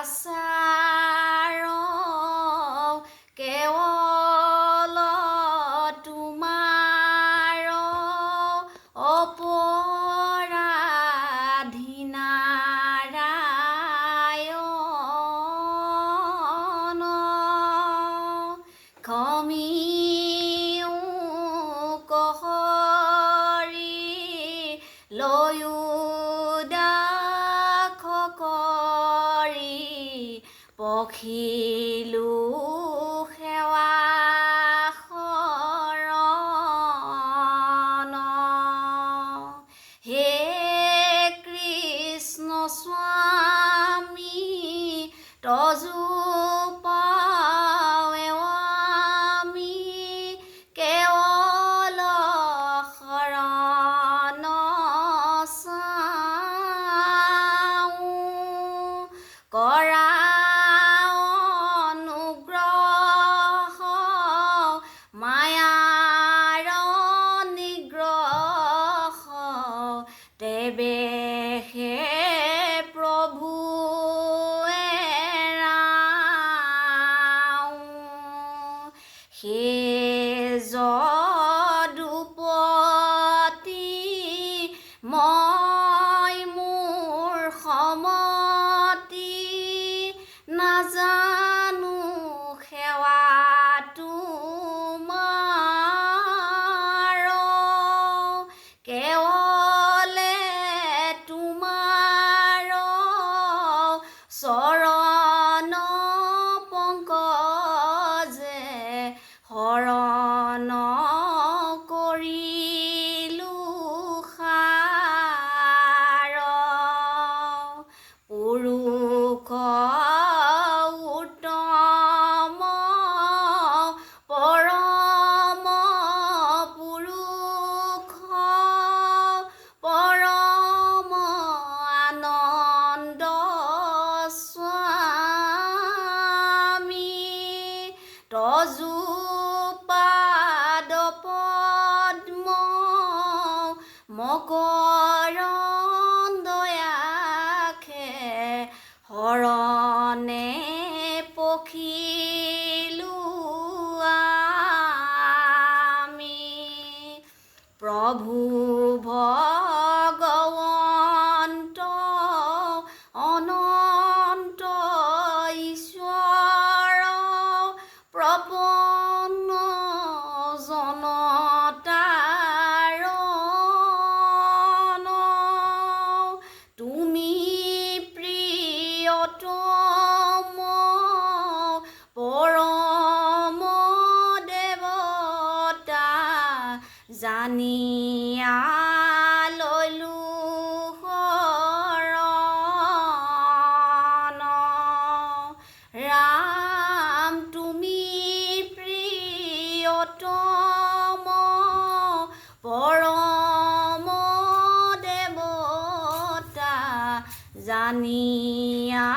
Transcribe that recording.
আচাৰ কেৱল তোমাৰ অপৰাধীনাৰায়ণ ক্ষমিও কহৰি লৈও দাখ কৰি পখিলো সেৱা শৰণ হে কৃষ্ণ স্বামী তজু পাৱেও আমি কেৱল শৰণ চাওঁ কৰা অনুগ্ৰহ মায়াৰ নিগ্ৰহ তেৱেহে প্ৰভু হে যদুপতি মই মোৰ সমতি নাজানো সেৱা তোমাৰ কেৱলে তোমাৰ চৰণ পংকজে শৰণ কৰিলো সাৰ পুৰুষ উত্তম পৰম পুৰুষ পৰম আনন্দ স্বামী তজু পাদ পদ্ম মকৰন্দয়াখে শৰণে পখিলো আমি প্ৰভু ভগৱন্ত অনন্ত ঈশ্বৰ প্ৰপন্ন জনতাৰ তুমি প্ৰিয়তম পৰম দেৱতা জানিয়া লৈলো শৰণ ৰাম তুমি প্ৰিয়তম পৰম দেৱতা জানিয়া